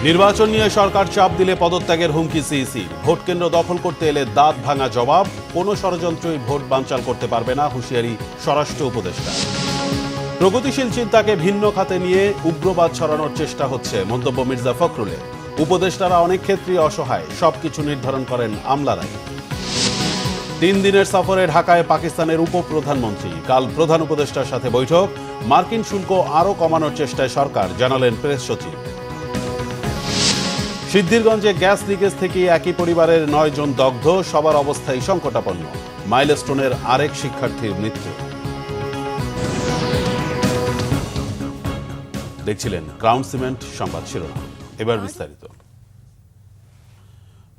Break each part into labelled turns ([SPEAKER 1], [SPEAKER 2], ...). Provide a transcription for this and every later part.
[SPEAKER 1] নির্বাচন নিয়ে সরকার চাপ দিলে পদত্যাগের হুমকি সিইসি। ভোট কেন্দ্র দখল করতে এলে দাঁত ভাঙা জবাব। কোনো ষড়যন্ত্রই ভোট বানচাল করতে পারবে না, হুঁশিয়ারি স্বরাষ্ট্র উপদেষ্টা। প্রগতিশীল চিন্তাকে ভিন্ন খাতে নিয়ে উগ্রবাদ ছড়ানোর চেষ্টা হচ্ছে, মন্তব্য মির্জা ফখরুলের। উপদেষ্টারা অনেক ক্ষেত্রেই অসহায়, সবকিছু নির্ধারণ করেন আমলারাই। 3 দিনের সফরে ঢাকায় পাকিস্তানের উপপ্রধানমন্ত্রী। কাল প্রধান উপদেষ্টার সাথে বৈঠক। মার্কিন শুল্ক আরও কমানোর চেষ্টায় সরকার, জানালেন প্রেস সচিব। সিদ্ধিরগঞ্জে গ্যাস লিকেজ থেকে একই পরিবারের 9 জন দগ্ধ, সবার অবস্থাই সংকটাপন্ন। মাইলস্টোনের আরেক শিক্ষার্থীর মৃত্যু। দেখছিলেন ক্রাউন সিমেন্ট সংবাদ শিরোনাম, এবার বিস্তারিত।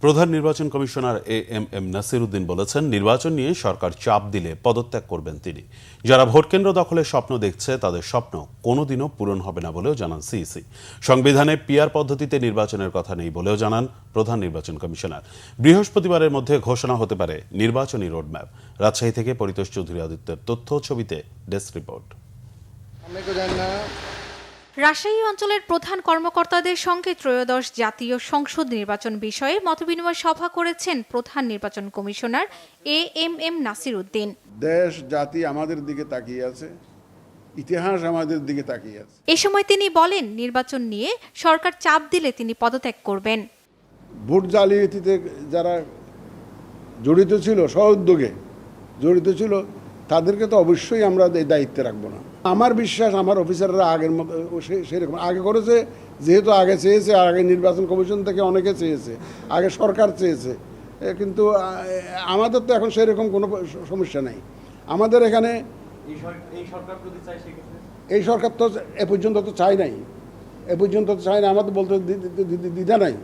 [SPEAKER 1] প্রধান নির্বাচন কমিশনার এএমএম নাসির উদ্দিন বলেছেন, নির্বাচন নিয়ে সরকার চাপ দিলে পদত্যাগ করবেন তিনি। যারা ভোটকেন্দ্র দখলের স্বপ্ন দেখছে তাদের স্বপ্ন কোনোদিনও পূরণ হবে না বলেও জানান সিইসি। সংবিধানে পিআর পদ্ধতিতে নির্বাচনের কথা নেই বলেও জানান প্রধান নির্বাচন কমিশনার। বৃহস্পতিবারের মধ্যে ঘোষণা হতে পারে নির্বাচনী রোডম্যাপ। রাজশাহী থেকে পরিতোষ চৌধুরী আদিত্যের তথ্য, ছবিতে ডেস্ক রিপোর্ট।
[SPEAKER 2] রাজশাহী অঞ্চলের প্রধান কর্মকর্তাদের সঙ্গে ত্রয়োদশ জাতীয় সংসদ নির্বাচন বিষয়ে মতবিনিময় সভা করেছেন প্রধান নির্বাচন কমিশনার এএমএম নাসির উদ্দিন।
[SPEAKER 3] দেশ জাতি আমাদের দিকে তাকিয়ে আছে, ইতিহাস আমাদের দিকে তাকিয়ে আছে।
[SPEAKER 2] এ সময় তিনি বলেন, নির্বাচন নিয়ে সরকার চাপ দিলে তিনি পদত্যাগ করবেন।
[SPEAKER 3] ভোট জালিয়াতিতে যারা জড়িত ছিল, সহোদ্যোগে জড়িত ছিল, তাদেরকে তো অবশ্যই আমরা এই দায়িত্বে রাখবো না। আমার বিশ্বাস আমার অফিসাররা আগের মতো সেরকম আগে করেছে, যেহেতু আগে চেয়েছে, আগে নির্বাচন কমিশন থেকে অনেকে চেয়েছে, আগে সরকার চেয়েছে, কিন্তু আমাদের তো এখন সেরকম কোনো সমস্যা নেই। আমাদের এখানে এই সরকার তো এ পর্যন্ত তো চাই নাই, আমাদের বলতে দ্বিধা নাই।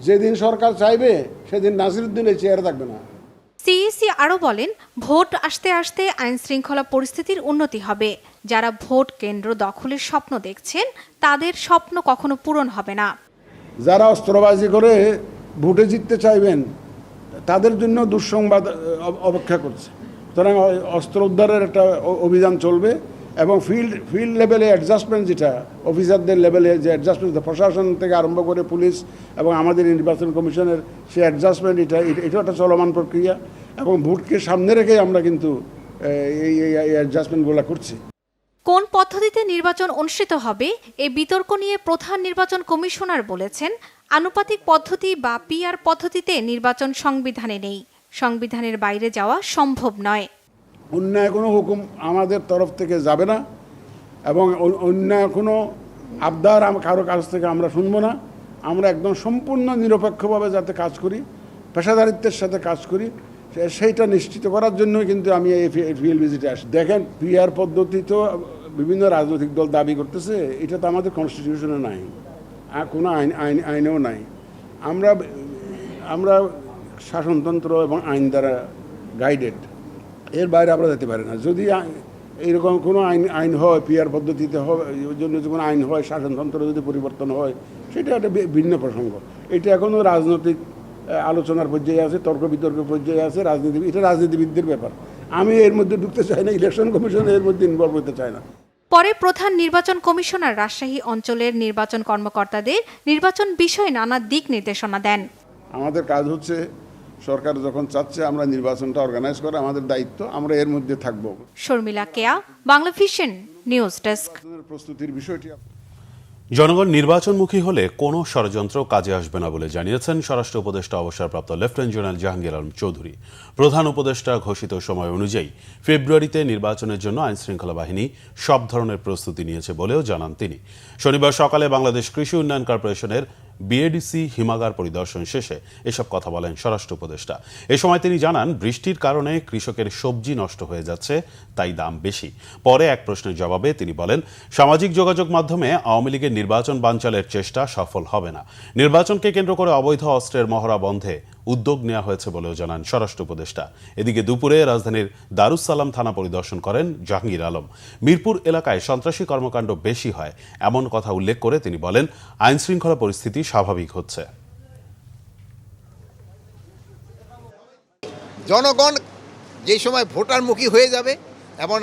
[SPEAKER 3] যেদিন সরকার চাইবে সেদিন নাসিরউদ্দিন এই চেয়ারে থাকবে না।
[SPEAKER 2] সিইসি আরও বলেন, ভোট আসতে আসতে আইন শৃঙ্খলা পরিস্থিতির উন্নতি হবে। যারা ভোট কেন্দ্র দখলের স্বপ্ন দেখছেন তাদের স্বপ্ন কখনো পূরণ হবে না।
[SPEAKER 3] যারা অস্ত্রবাজি করে ভোটে জিততে চাইবেন তাদের জন্য দুঃসংবাদ অপেক্ষা করছে। সুতরাং অস্ত্র উদ্ধারের একটা অভিযান চলবে এবং ফিল্ড লেভেলে অ্যাডজাস্টমেন্ট, যেটা অফিসারদের লেভেলে যে অ্যাডজাস্টমেন্ট, প্রশাসন থেকে আরম্ভ করে পুলিশ এবং আমাদের নির্বাচন কমিশনের সেই অ্যাডজাস্টমেন্ট, এটা একটা চলমান প্রক্রিয়া এবং ভোটকে সামনে রেখে আমরা কিন্তু এই অ্যাডজাস্টমেন্টগুলো করছি।
[SPEAKER 2] কোন পদ্ধতিতে নির্বাচন অনুষ্ঠিত হবে এই বিতর্ক নিয়ে প্রধান নির্বাচন কমিশনার বলেছেন, আনুপাতিক পদ্ধতি বা পিআর পদ্ধতিতে নির্বাচন সংবিধানে নেই। সংবিধানের বাইরে যাওয়া সম্ভব নয়।
[SPEAKER 3] অন্যায় কোনো হুকুম আমাদের তরফ থেকে যাবে না এবং অন্যায় কোনো আবদার কারো কাছ থেকে আমরা শুনবো না। আমরা একদম সম্পূর্ণ নিরপেক্ষভাবে যাতে কাজ করি, পেশাদারিত্বের সাথে কাজ করি, সেইটা নিশ্চিত করার জন্যই কিন্তু আমি এই ফিল্ড ভিজিটে আসি। দেখেন, পিআর পদ্ধতি তো বিভিন্ন রাজনৈতিক দল দাবি করতেছে, এটা তো আমাদের কনস্টিটিউশনে নাই, আর কোনো আইনেও নাই। আমরা শাসনতন্ত্র এবং আইন দ্বারা গাইডেড, এর বাইরে আমরা যেতে পারি না। যদি এইরকম কোনো আইন হয়, পিআর পদ্ধতিতে হয়, ওই জন্য যদি কোনো আইন হয়, শাসনতন্ত্র যদি পরিবর্তন হয়, সেটা একটা ভিন্ন প্রসঙ্গ। এটা এখনও রাজনৈতিক আলোচনার পর্যায়ে আছে, তর্ক বিতর্ক পর্যায়ে আছে, এটা রাজনীতিবিদদের ব্যাপার। আমি এর মধ্যে ঢুকতে চাই না, ইলেকশন কমিশন এর মধ্যে ইনভলভ হতে চায় না।
[SPEAKER 2] পরে প্রধান নির্বাচন কমিশনার রাজশাহী অঞ্চলের নির্বাচন কর্মকর্তাদের নির্বাচন বিষয়ে নানা দিক নির্দেশনা দেন।
[SPEAKER 3] আমাদের কাজ হচ্ছে, সরকার যখন চাচ্ছে আমরা নির্বাচনটা অর্গানাইজ করা আমাদের দায়িত্ব, আমরা এর মধ্যে থাকব।
[SPEAKER 2] শর্মিলা কেয়া, বাংলাভিশন নিউজ ডেস্ক।
[SPEAKER 3] প্রস্তুতির বিষয়টি
[SPEAKER 1] জনগণ নির্বাচনমুখী হলে কোনো ষড়যন্ত্র কাজে আসবে না বলে জানিয়েছেন স্বরাষ্ট্র উপদেষ্টা অবসরপ্রাপ্ত লেফটেন্যান্ট জেনারেল জাহাঙ্গীর আলম চৌধুরী। প্রধান উপদেষ্টা ঘোষিত সময় অনুযায়ী ফেব্রুয়ারিতে নির্বাচনের জন্য আইনশৃঙ্খলা বাহিনী সব ধরনের প্রস্তুতি নিয়েছে বলেও জানান তিনি। শনিবার সকালে বাংলাদেশ কৃষি উন্নয়ন কর্পোরেশনের বিএডিসি হিমাগার পরিদর্শন শেষে এসব কথা বলেন স্বরাষ্ট্র উপদেষ্টা। এ সময় তিনি জানান, বৃষ্টির কারণে কৃষকের সবজি নষ্ট হয়ে যাচ্ছে, তাই দাম বেশি। পরে এক প্রশ্নের জবাবে তিনি বলেন, সামাজিক যোগাযোগ মাধ্যমে আওয়ামী লীগের নির্বাচন বানচালের চেষ্টা সফল হবে না। নির্বাচনকে কেন্দ্র করে অবৈধ অস্ত্রের মহড়া বন্ধে উদ্যোগ নেওয়া হয়েছে বলেও জানান স্বরাষ্ট্র উপদেষ্টা। এদিকে দুপুরে রাজধানীর দারুস সালাম থানা পরিদর্শন করেন জাহাঙ্গীর আলম। মিরপুর এলাকায় সন্ত্রাসী কর্মকাণ্ড বেশি হয় এমন কথা উল্লেখ করে তিনি বলেন, আইনশৃঙ্খলা পরিস্থিতি স্বাভাবিক হচ্ছে।
[SPEAKER 4] জনগণ যে সময় ভোটারমুখী হয়ে যাবে এবং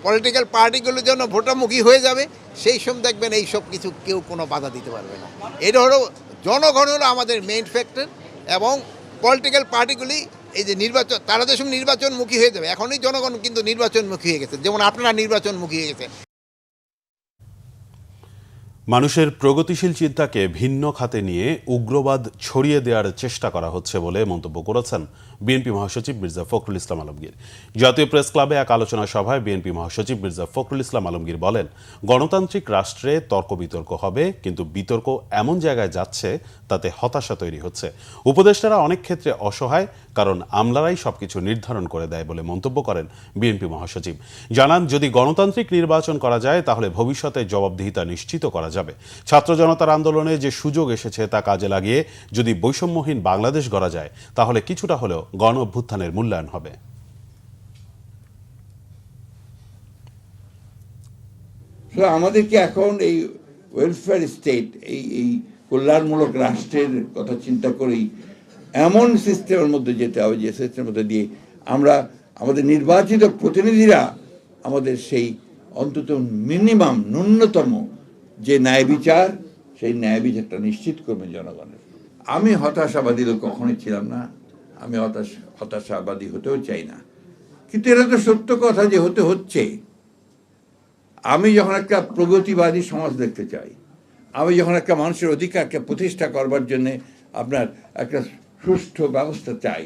[SPEAKER 4] পলিটিক্যাল পার্টিগুলোর জন্য ভোটামুখী হয়ে যাবে, সেই সময় দেখবেন এই সব কিছু কেউ কোনো বাধা দিতে পারবে না। এটা হলো জনগণ হলো আমাদের মেইন ফ্যাক্টর, এবং পলিটিক্যাল পার্টিগুলি এই যে নির্বাচন, তারা যে সময় নির্বাচনমুখী হয়ে যাবে, এখনই জনগণ কিন্তু নির্বাচনমুখী হয়ে গেছে, যেমন আপনারা নির্বাচনমুখী হয়ে গেছে।
[SPEAKER 1] মানুষের প্রগতিশীল চিন্তাকে ভিন্ন খাতে নিয়ে উগ্রবাদ ছড়িয়ে দেওয়ার চেষ্টা করা হচ্ছে বলে মন্তব্য করেছেন বিএনপি মহাসচিব মির্জা ফখরুল ইসলাম আলমগীর। জাতীয় প্রেস ক্লাবে এক আলোচনা সভায় বিএনপি মহাসচিব মির্জা ফখরুল ইসলাম আলমগীর বলেন, গণতান্ত্রিক রাষ্ট্রে তর্ক বিতর্ক হবে, কিন্তু বিতর্ক এমন জায়গায় যাচ্ছে তাতে হতাশা তৈরি হচ্ছে। উপদেষ্টারা অনেক ক্ষেত্রে অসহায়, কারণ আমলারাই সবকিছু নির্ধারণ করে দেয় বলে মন্তব্য করেন বিএনপি মহাসচিব। জানান, যদি গণতান্ত্রিক নির্বাচন করা যায় তাহলে ভবিষ্যতে জবাবদিহিতা নিশ্চিত করা যাবে। ছাত্র জনতার আন্দোলনে যে সুযোগ এসেছে তা কাজে লাগিয়ে যদি বৈষম্যহীন বাংলাদেশ গড়া যায়, তাহলে কিছুটা হলেও গণ অভ্যুত্থানের মূল্যায়ন হবে।
[SPEAKER 5] আমাদেরকে এখন এই ওয়েলফেয়ার স্টেট, এই কল্যাণমূলক রাষ্ট্রের কথা চিন্তা করেই এমন সিস্টেমের মধ্যে যেতে হবে যে সিস্টেমের মধ্যে দিয়ে আমরা আমাদের নির্বাচিত প্রতিনিধিরা আমাদের সেই অন্তত মিনিমাম ন্যূনতম যে ন্যায় বিচার, সেই ন্যায় বিচারটা নিশ্চিত করবেন জনগণের। আমি হতাশাবাদী লোক কখনোই ছিলাম না, আমি হতাশাবাদী হতেও চাই না, কিন্তু এটা তো সত্য কথা যে হচ্ছে। আমি যখন একটা প্রগতিবাদী সমাজ দেখতে চাই, আমি যখন একটা মানুষের অধিকারকে প্রতিষ্ঠা করবার জন্যে আপনার একটা সুষ্ঠু ব্যবস্থা চাই,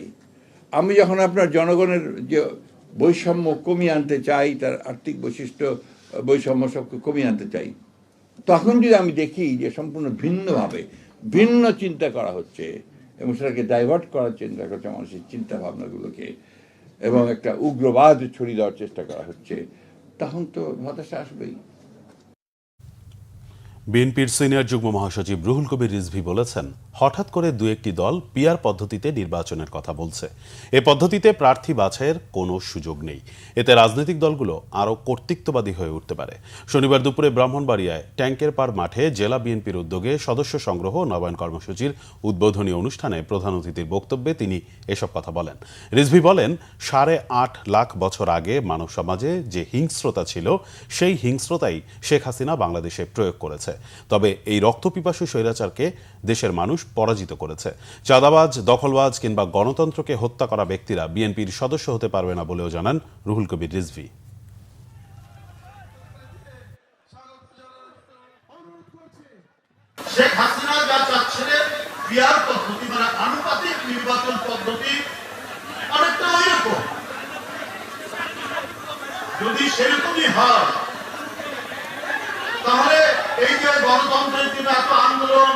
[SPEAKER 5] আমি যখন আপনার জনগণের যে বৈষম্য কমিয়ে আনতে চাই, তার আর্থিক বৈশিষ্ট্য বৈষম্য সবকে কমিয়ে আনতে চাই, তখন যদি আমি দেখি যে সম্পূর্ণ ভিন্নভাবে ভিন্ন চিন্তা করা হচ্ছে এবং সেটাকে ডাইভার্ট করার চিন্তা করছে মানুষের চিন্তা ভাবনাগুলোকে, এবং একটা উগ্রবাদ ছড়িয়ে দেওয়ার চেষ্টা করা হচ্ছে, তখন তো হতাশা আসবেই।
[SPEAKER 1] বিএনপির সিনিয়র যুগ্ম মহাসচিব রুহুল কবির রিজভী বলেছেন, হঠাৎ করে দু একটি দল পিআর পদ্ধতিতে নির্বাচনের কথা বলছে। এ পদ্ধতিতে প্রার্থী বাছাইয়ের কোনো সুযোগ নেই। এতে রাজনৈতিক দলগুলো আরও কর্তৃত্ববাদী হয়ে উঠতে পারে। শনিবার দুপুরে ব্রাহ্মণবাড়িয়ায় ট্যাঙ্কের পাড় মাঠে জেলা বিএনপির উদ্যোগে সদস্য সংগ্রহ নবায়ন কর্মসূচির উদ্বোধনী অনুষ্ঠানে প্রধান অতিথির বক্তব্যে তিনি এসব কথা বলেন। রিজভী বলেন, 8.5 লাখ বছর আগে মানব সমাজে যে হিংস্রতা ছিল, সেই হিংস্রতাই শেখ হাসিনা বাংলাদেশে প্রয়োগ করেছে। তবে এই রক্তপিপাসু স্বৈরাচারকে দেশের মানুষ পরাজিত করেছে। চাঁদাবাজ, দখলবাজ কিংবা গণতন্ত্রকে হত্যা করা ব্যক্তিরা বিএনপির সদস্য হতে পারবে না বলেও জানান রুহুল কবির রিজভী।
[SPEAKER 6] শেখ হাসিনা যা চাচ্ছিলেন, পিআর পদ্ধতি মানে আনুপাতিক নির্বাচন পদ্ধতি, অনেকটা ওইরকম। যদি সেরকমই হয়, তাহলে এই যে গণতন্ত্রের জন্য এত আন্দোলন,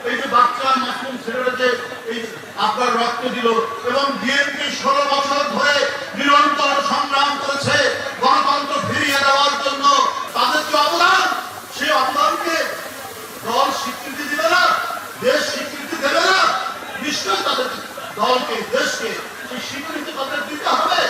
[SPEAKER 6] এই যে বাচ্চা মাসুম ছেলেরা যে এই আপনার রক্ত দিল, এবং বিএনপি 16 বছর ধরে নিরন্তর সংগ্রাম করেছে গণতন্ত্র ফিরিয়ে দেওয়ার জন্য, তাদের যে অবদান, সেই অবদানকে দল স্বীকৃতি দেবে না, দেশ স্বীকৃতি দেবে না, নিশ্চয়ই তাদের দলকে, দেশকে সেই স্বীকৃতি তাদের দিতে হবে।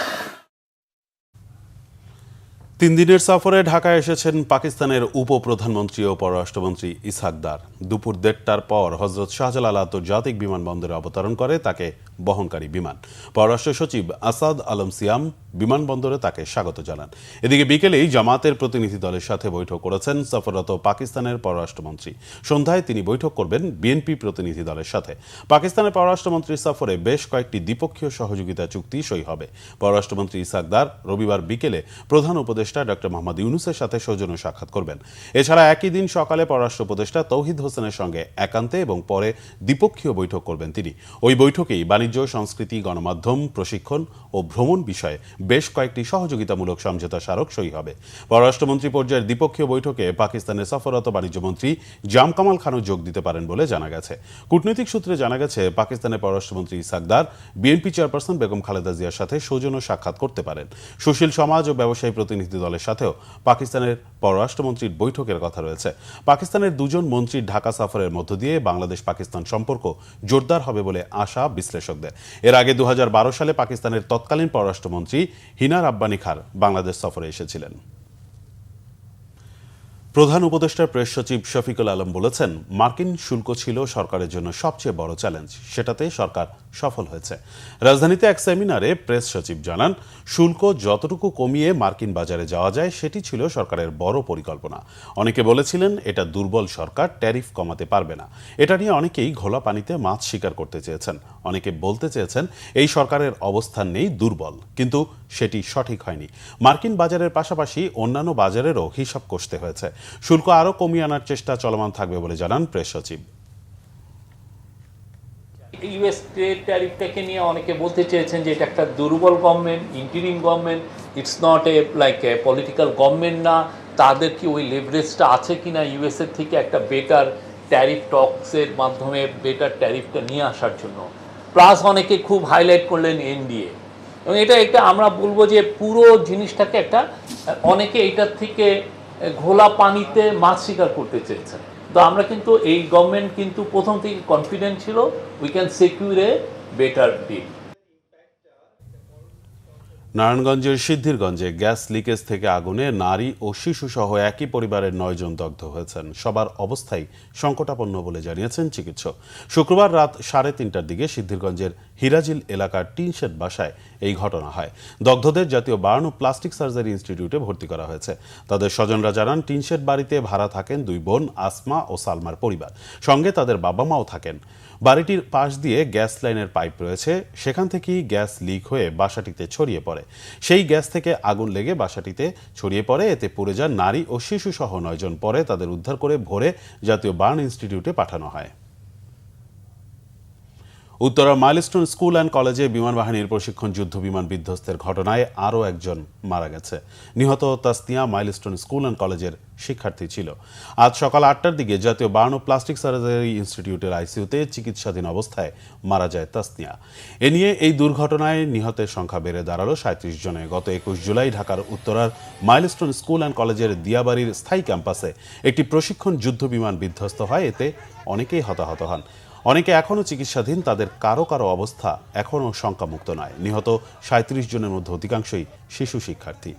[SPEAKER 1] 3 দিনের সফরে ঢাকায় এসেছেন পাকিস্তানের উপপ্রধানমন্ত্রী ও পররাষ্ট্রমন্ত্রী ইসহাক দার। দুপুর 1:30টার পর হজরত শাহজালাল আন্তর্জাতিক বিমানবন্দরে অবতরণ করে তাকে বহনকারী বিমান। পররাষ্ট্র সচিব আসাদ আলম সিয়াম বিমানবন্দরে তাকে স্বাগত জানান। এদিকে বিকেলেই জামাতের প্রতিনিধি দলের সাথে বৈঠক করেছেন সফররত পাকিস্তানের পররাষ্ট্রমন্ত্রী। সন্ধ্যায় তিনি বৈঠক করবেন বিএনপি প্রতিনিধি দলের সাথে। পাকিস্তানের পররাষ্ট্রমন্ত্রীর সফরে বেশ কয়েকটি দ্বিপক্ষীয় সহযোগিতা চুক্তি সই হবে। পররাষ্ট্রমন্ত্রী ইসহাক দার রবিবার বিকেলে প্রধান উপদেষ্টা ডক্টর মোহাম্মদ ইউনূসের সাথে সৌজন্য সাক্ষাৎ করবেন। এছাড়া একই দিন সকালে পররাষ্ট্র উপদেষ্টা তৌহিদ হোসেনের সঙ্গে একান্তে এবং পরে দ্বিপক্ষীয় বৈঠক করবেন তিনি। ওই বৈঠকেই বাণিজ্য, সংস্কৃতি, গণমাধ্যম, প্রশিক্ষণ ও ভ্রমণ বিষয়ে বেশ কয়েকটি সহযোগিতামূলক সমঝোতা স্মারক সই হবে। পররাষ্ট্রমন্ত্রী পর্যায়ের দ্বিপক্ষীয় বৈঠকে পাকিস্তানের সফররত বাণিজ্যমন্ত্রী জাম কামাল খানও যোগ দিতে পারেন বলে জানা গেছে। কূটনৈতিক সূত্রে জানা গেছে, পাকিস্তানের পররাষ্ট্রমন্ত্রী ইসহাক দার বিএনপি চেয়ারপারসন বেগম খালেদা জিয়ার সাথে সৌজন্য সাক্ষাৎ করতে পারেন। সুশীল সমাজ ও ব্যবসায়ী প্রতিনিধি দলের সাথেও পাকিস্তানের পররাষ্ট্রমন্ত্রীর বৈঠকের কথা রয়েছে। পাকিস্তানের 2 জন মন্ত্রীর ঢাকা সফরের মধ্য দিয়ে বাংলাদেশ পাকিস্তান সম্পর্ক জোরদার হবে বলে আশা বিশ্লেষকদের। এর আগে 2012 সালে পাকিস্তানের তৎকালীন পররাষ্ট্রমন্ত্রী হিনা রাব্বানী খার বাংলাদেশ সফরে এসেছিলেন। প্রধান উপদেষ্টার প্রেস সচিব শফিকুল আলম বলেছেন, মার্কিন শুল্ক ছিল সরকারের জন্য সবচেয়ে বড় চ্যালেঞ্জ, সেটাতে সরকার সফল হয়েছে। রাজধানীতে এক সেমিনারে প্রেস সচিব জানান, শুল্ক যতটুকু কমিয়ে মার্কিন বাজারে যাওয়া যায় সেটি ছিল সরকারের বড় পরিকল্পনা। অনেকে বলেছিলেন এটা দুর্বল সরকার, ট্যারিফ কমাতে পারবে না। এটা নিয়ে অনেকেই ঘোলা পানিতে মাছ শিকার করতে চেয়েছেন। অনেকে বলতে চেয়েছেন এই সরকারের অবস্থান নেই, দুর্বল, কিন্তু সেটি সঠিক হয়নি। মার্কিন বাজারের পাশাপাশি অন্যান্য বাজারেরও হিসাব কষতে হয়েছে। শুল্ক আরও কমিয়ে আনার চেষ্টা চলমান থাকবে বলে জানান প্রেস সচিব।
[SPEAKER 7] ইউএস ট্রেড ট্যারিফটাকে নিয়ে অনেকে বলতে চেয়েছেন যে এটা একটা দুর্বল government, interim government, it's not a political government না। তাদের কি ওই লেভারেজটা আছে কিনা ইউএসএর থেকে একটা বেটার ট্যারিফ টক্সের মাধ্যমে বেটার ট্যারিফটা নিয়ে আসার জন্য। প্লাস অনেকে খুব হাইলাইট করলেন এনডিএ, এবং এটা একটা আমরা বলবো যে পুরো জিনিসটাকে একটা অনেকে এইটার থেকে ঘোলা পানিতে মাছ শিকার করতে চেয়েছেন। তো আমরা কিন্তু এই গভর্নমেন্ট কিন্তু প্রথম থেকে কনফিডেন্ট ছিল we can secure a better deal.
[SPEAKER 1] নারায়ণগঞ্জের সিদ্ধিরগঞ্জে গ্যাস লিকেজ থেকে আগুনে নারী ও শিশু সহ একই পরিবারের 9 জন দগ্ধ হয়েছেন। সবার অবস্থাই সংকটাপন্ন বলে জানিয়েছেন চিকিৎসক। শুক্রবার রাত 3:30টার দিকে সিদ্ধিরগঞ্জের হিরাজিল এলাকার টিনশেড বাসায় এই ঘটনা হয়। দগ্ধদের জাতীয় বার্ন ও প্লাস্টিক সার্জারি ইনস্টিটিউটে ভর্তি করা হয়েছে। তাদের স্বজনরা জানান, টিনশেড বাড়িতে ভাড়া থাকেন 2 বোন আসমা ও সালমার পরিবার, সঙ্গে তাদের বাবা মাও থাকেন। বাড়িটির পাশ দিয়ে গ্যাস লাইনের পাইপ রয়েছে, সেখান থেকেই গ্যাস লিক হয়ে বাসাটিতে ছড়িয়ে পড়ে। সেই গ্যাস থেকে আগুন লেগে বাসাটিতে ছড়িয়ে পড়ে, এতে পুড়ে যান নারী ও শিশু সহ 9 জন। পরে তাদের উদ্ধার করে ভোরে জাতীয় বার্ন ইনস্টিটিউটে পাঠানো হয়। উত্তরার মাইলস্টোন স্কুল অ্যান্ড কলেজে বিমান বাহিনীর প্রশিক্ষণ যুদ্ধ বিমান বিধ্বস্তের ঘটনায় আরও একজন মারা গেছে। নিহত তাসনিয়া মাইলস্টোন স্কুল অ্যান্ড কলেজের শিক্ষার্থী ছিল। আজ সকাল 8টার দিকে জাতীয় বার্ন ও প্লাস্টিক সার্জারি ইনস্টিটিউটের আইসিইউতে চিকিৎসাধীন অবস্থায় মারা যায় তাসনিয়া। এ নিয়ে এই দুর্ঘটনায় নিহতের সংখ্যা বেড়ে দাঁড়ালো 37 জনে। গত 21 জুলাই ঢাকার উত্তরার মাইলস্টোন স্কুল অ্যান্ড কলেজের দিয়াবাড়ির স্থায়ী ক্যাম্পাসে একটি প্রশিক্ষণ যুদ্ধ বিমান বিধ্বস্ত হয়। এতে অনেকেই হতাহত হন। অনেকে এখনও চিকিৎসাধীন, তাদের কারো কারো অবস্থা এখনও শঙ্কামুক্ত নয়। নিহত 37 জনের মধ্যে অধিকাংশই শিশু শিক্ষার্থী।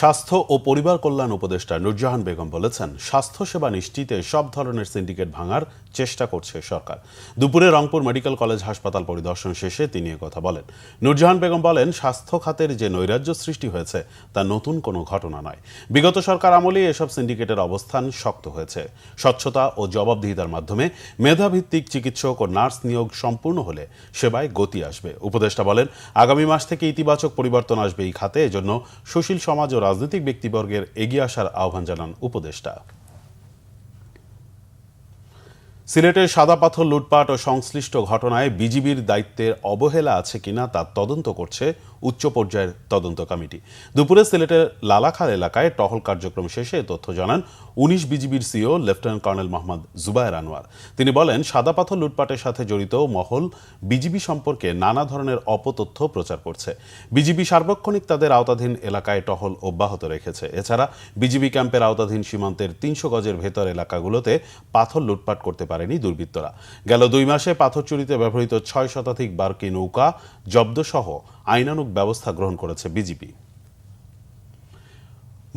[SPEAKER 1] স্বাস্থ্য ও পরিবার কল্যাণ উপদেষ্টা নুরজাহান বেগম বলেছেন, স্বাস্থ্যসেবা নিশ্চিতে সব ধরনের সিন্ডিকেট ভাঙার চেষ্টা করছে সরকার। দুপুরে রংপুর মেডিকেল কলেজ হাসপাতাল পরিদর্শন শেষে তিনি কথা বলেন। নুরজাহান বেগম বলেন, স্বাস্থ্য খাতের যে নৈরাজ্য সৃষ্টি হয়েছে তা নতুন কোনো ঘটনা নয়। বিগত সরকার আমলেই এসব সিন্ডিকেটের অবস্থান শক্ত হয়েছে। স্বচ্ছতা ও জবাবদিহিতার মাধ্যমে মেধাভিত্তিক চিকিৎসক ও নার্স নিয়োগ সম্পূর্ণ হলে সেবায় গতি আসবে। উপদেষ্টা বলেন, আগামী মাস থেকে ইতিবাচক পরিবর্তন আসবে এই খাতে। এজন্য সুশীল সমাজ ও রাজনৈতিক ব্যক্তিবর্গের এগিয়ে আসার আহ্বান জানান উপদেষ্টা। সিলেটের সাদা পাথর লুটপাট ও সংশ্লিষ্ট ঘটনায় বিজিবির দায়িত্বের অবহেলা আছে কিনা তা তদন্ত করছে উচ্চ পর্যায়ের তদন্ত কমিটি। দুপুরে সিলেটের লালাখাল এলাকায় টহল কার্যক্রম শেষে তথ্য জানান 19 বিজিবির CO lieutenant colonel Mohammad Zubair Anwar. তিনি বলেন, সাদা পাথর লুটপাটের সাথে জড়িত মহল বিজিবি সম্পর্কে নানা ধরনের অপতথ্য প্রচার করছে। বিজিবি সার্বক্ষণিক তাদের আওতাধীন এলাকায় টহল অব্যাহত রেখেছে। এছাড়া বিজিবি ক্যাম্পের আওতাধীন সীমান্তের 300 গজের ভেতর এলাকাগুলোতে পাথর লুটপাট করতে পারেনি দুর্বৃত্তরা। গেল 2 মাসে পাথর চুরিতে ব্যবহৃত 6 শতাধিক বার্কি নৌকা জব্দসহ আইনানুগ ব্যবস্থা গ্রহণ করেছে বিজিবি।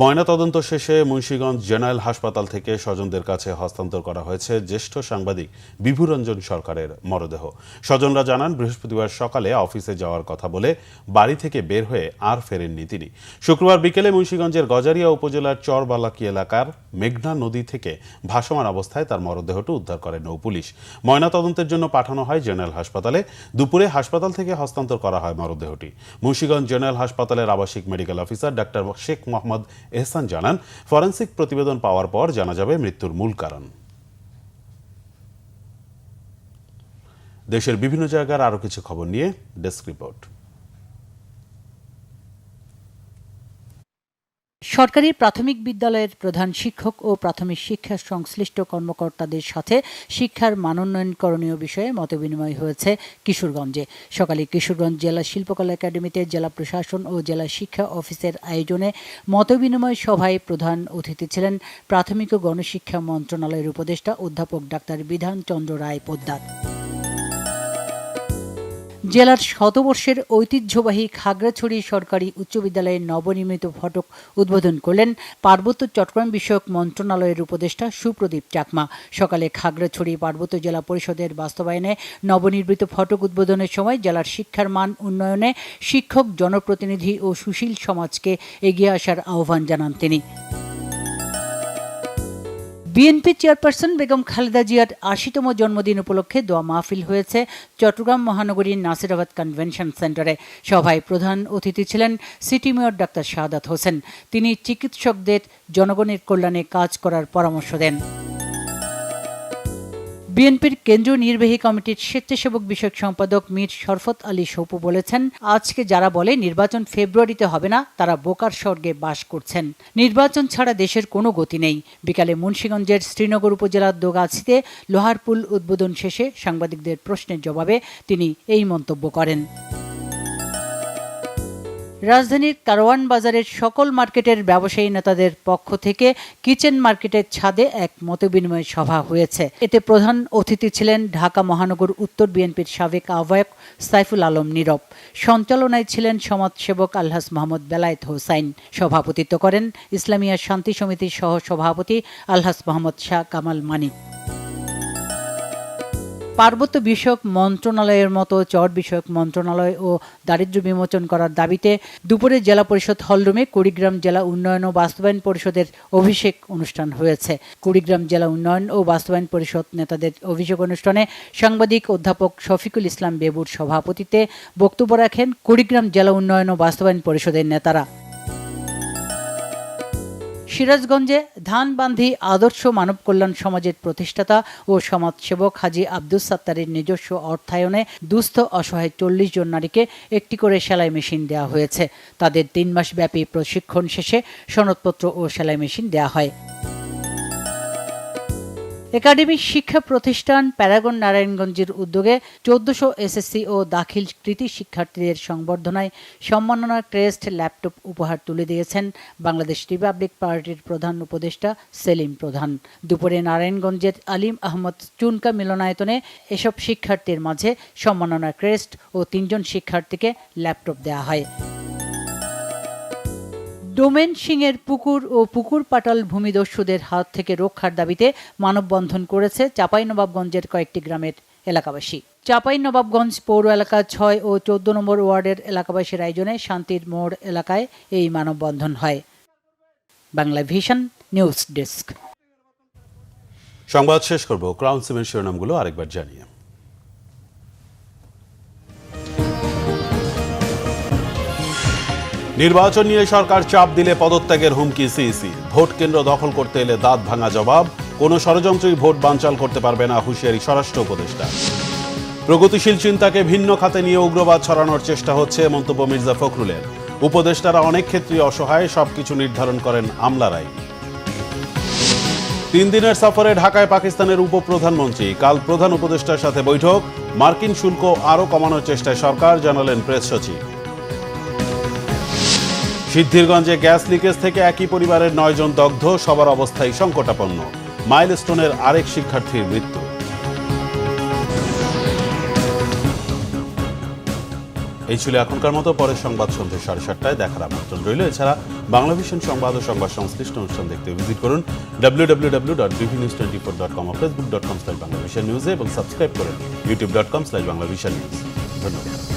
[SPEAKER 1] ময়নাতদন্ত শেষে মুন্সিগঞ্জ জেনারেল হাসপাতাল থেকে স্বজনদের কাছে হস্তান্তর করা হয়েছে জ্যেষ্ঠ সাংবাদিক বিভুরঞ্জন সরকারের মরদেহ। স্বজনরা জানান, বৃহস্পতিবার সকালে অফিসে যাওয়ার কথা বলে বাড়ি থেকে বের হয়ে আর ফেরেননি তিনি। শুক্রবার বিকেলে মুন্সিগঞ্জের গজারিয়া উপজেলার চরবালাকি এলাকার মেঘনা নদী থেকে ভাসমান অবস্থায় তার মরদেহটি উদ্ধার করে নৌ পুলিশ। ময়নাতদন্তের জন্য পাঠানো হয় জেনারেল হাসপাতালে। দুপুরে হাসপাতাল থেকে হস্তান্তর করা হয় মরদেহটি। মুন্সিগঞ্জ জেনারেল হাসপাতালের আবাসিক মেডিকেল অফিসার ডাক্তার শেখ মোহাম্মদ এহসান জানান, ফরেনসিক প্রতিবেদন পাওয়ার পর জানা যাবে মৃত্যুর মূল কারণ। দেশের বিভিন্ন জায়গার আরো কিছু খবর নিয়ে ডেস্ক রিপোর্ট।
[SPEAKER 8] সরকারি প্রাথমিক বিদ্যালয়ের প্রধান শিক্ষক ও প্রাথমিক শিক্ষা সংশ্লিষ্ট কর্মকর্তাদের সাথে শিক্ষার মানোন্নয়ন করণীয় বিষয়ে মতবিনিময় হয়েছে কিশোরগঞ্জে। সকালে কিশোরগঞ্জ জেলা শিল্পকলা একাডেমিতে জেলা প্রশাসন ও জেলা শিক্ষা অফিসের আয়োজনে মতবিনিময় সভায় প্রধান অতিথি ছিলেন প্রাথমিক ও গণশিক্ষা মন্ত্রণালয়ের উপদেষ্টা অধ্যাপক ডাক্তার বিধান চন্দ্র রায় পোদ্দার। জেলার শতবর্ষের ঐতিহ্যবাহী খাগড়াছড়ি সরকারি উচ্চ বিদ্যালয়ের নবনির্মিত ফটক উদ্বোধন করলেন পার্বত্য চট্টগ্রাম বিষয়ক মন্ত্রণালয়ের উপদেষ্টা সুপ্রদীপ চাকমা। সকালে খাগড়াছড়ি পার্বত্য জেলা পরিষদের বাস্তবায়নে নবনির্মিত ফটক উদ্বোধনের সময় জেলার শিক্ষার মান উন্নয়নে শিক্ষক, জনপ্রতিনিধি ও সুশীল সমাজকে এগিয়ে আসার আহ্বান জানান তিনি। বিএনপি চেয়ারপারসন বেগম খালেদা জিয়ার ৮০তম জন্মদিন উপলক্ষে দোয়া মাহফিল হয়েছে চট্টগ্রাম মহানগরীর নাসিরাবাদ কনভেনশন সেন্টারে। সভায় প্রধান অতিথি ছিলেন city mayor doctor Shahadat Hossain. তিনি চিকিৎসকদের জনগণের কল্যাণে কাজ করার পরামর্শ দেন। বিএনপির কেন্দ্রীয় নির্বাহী কমিটির স্বেচ্ছাসেবক বিষয়ক সম্পাদক মীর শরফত আলী সপু বলেছেন, আজকে যারা বলে নির্বাচন ফেব্রুয়ারিতে হবে না, তারা বোকার স্বর্গে বাস করছেন। নির্বাচন ছাড়া দেশের কোনো গতি নেই। বিকালে মুন্সিগঞ্জের শ্রীনগর উপজেলার দোগাছিতে লোহার পুল উদ্বোধন শেষে সাংবাদিকদের প্রশ্নের জবাবে তিনি এই মন্তব্য করেন। রাজধানীর কারওয়ান বাজারের সকল মার্কেটের ব্যবসায়ী নেতাদের পক্ষ থেকে কিচেন মার্কেটের ছাদে এক মতবিনিময় সভা হয়েছে। এতে প্রধান অতিথি ছিলেন ঢাকা মহানগর উত্তর বিএনপির সাবেক আহ্বায়ক সাইফুল আলম নীরব। সঞ্চালনায় ছিলেন সমাজসেবক আলহাজ মোহাম্মদ বেলায়েত হোসাইন। সভাপতিত্ব করেন ইসলামিয়া শান্তি সমিতির সহ সভাপতি আলহাজ মোহাম্মদ শাহ কামাল মানিক। পার্বত্য বিষয়ক মন্ত্রণালয়ের মতো চর বিষয়ক মন্ত্রণালয় ও দারিদ্র্য বিমোচন করার দাবিতে দুপুরে জেলা পরিষদ হলরুমে কুড়িগ্রাম জেলা উন্নয়ন ও বাস্তবায়ন পরিষদের অভিষেক অনুষ্ঠান হয়েছে। কুড়িগ্রাম জেলা উন্নয়ন ও বাস্তবায়ন পরিষদ নেতাদের অভিষেক অনুষ্ঠানে সাংবাদিক অধ্যাপক শফিকুল ইসলাম বেবুর সভাপতিত্বে বক্তব্য রাখেন কুড়িগ্রাম জেলা উন্নয়ন ও বাস্তবায়ন পরিষদের নেতারা। সিরাজগঞ্জে ধানবান্ধি আদর্শ মানব কল্যাণ সমাজের প্রতিষ্ঠাতা ও সমাজসেবক হাজী আব্দুস সাত্তারের নিজস্ব অর্থায়নে দুস্থ অসহায় ৪০ জন নারীকে একটি করে সেলাই মেশিন দেওয়া হয়েছে। তাদের ৩ মাস ব্যাপী প্রশিক্ষণ শেষে সনদপত্র ও সেলাই মেশিন দেওয়া হয়। একাডেমিক শিক্ষা প্রতিষ্ঠান প্যারাগন নারায়ণগঞ্জের উদ্যোগে ১৪০০ এসএসসি ও দাখিল কৃতি শিক্ষার্থীদের সংবর্ধনায় সম্মাননা ক্রেস্ট ল্যাপটপ উপহার তুলে দিয়েছেন বাংলাদেশ রিপাবলিক পার্টির প্রধান উপদেষ্টা সেলিম প্রধান। দুপুরে নারায়ণগঞ্জের আলিম আহমদ চুনকা মিলনায়তনে এসব শিক্ষার্থীর মাঝে সম্মাননা ক্রেস্ট ও ৩ জন শিক্ষার্থীকে ল্যাপটপ দেওয়া হয়। ডোমেন সিংয়ের পুকুর ও পুকুর পাটাল ভূমিদস্যুদের হাত থেকে রক্ষার দাবিতে মানববন্ধন করেছে চাঁপাইনবাবগঞ্জের কয়েকটি গ্রামের এলাকাবাসী। চাঁপাইনবাবগঞ্জ পৌর এলাকা ৬ ও ১৪ নম্বর ওয়ার্ডের এলাকাবাসীর আয়োজনে শান্তির মোড় এলাকায় এই মানববন্ধন হয়। Bangla vision news desk.
[SPEAKER 1] সংবাদ শেষ করব ক্রাউন সিমেন্ট শিরোনামগুলো আরেকবার জানিয়ে। নির্বাচন নিয়ে সরকার চাপ দিলে পদত্যাগের হুমকি সিইসি। ভোট কেন্দ্র দখল করতে এলে দাঁত ভাঙা জবাব। কোনো ষড়যন্ত্রই ভোট বানচাল করতে পারবে না, হুঁশিয়ারি স্বরাষ্ট্র উপদেষ্টা। প্রগতিশীল চিন্তাকে ভিন্ন খাতে নিয়ে উগ্রবাদ ছড়ানোর চেষ্টা হচ্ছে, মন্তব্য মির্জা ফখরুলের। উপদেষ্টারা অনেক ক্ষেত্রেই অসহায়, সবকিছু নির্ধারণ করেন আমলারাই। ৩ দিনের সফরে ঢাকায় পাকিস্তানের উপপ্রধানমন্ত্রী। কাল প্রধান উপদেষ্টার সাথে বৈঠক। মার্কিন শুল্ক আরও কমানোর চেষ্টায় সরকার, জানালেন প্রেস সচিব। সিদ্ধিরগঞ্জে গ্যাস লিকেজ থেকে একই পরিবারের ৯ জন দগ্ধ, সবার অবস্থাই সংকটাপন্ন। মাইলস্টোনের আরেক শিক্ষার্থীর মৃত্যু। এই ছিল এখনকার মতো। পরের সংবাদ সন্ধ্যে ৭:৩০টায় দেখার আমন্ত্রণ রইল। এছাড়া বাংলা ভিশন সংবাদ ও সংবাদ সংশ্লিষ্ট অনুষ্ঠান দেখতে ভিজিট করুন www.bvnews24.com, facebook.com/banglavishnnews এবং সাবস্ক্রাইব করুন youtube.com/banglavishnnews। ধন্যবাদ।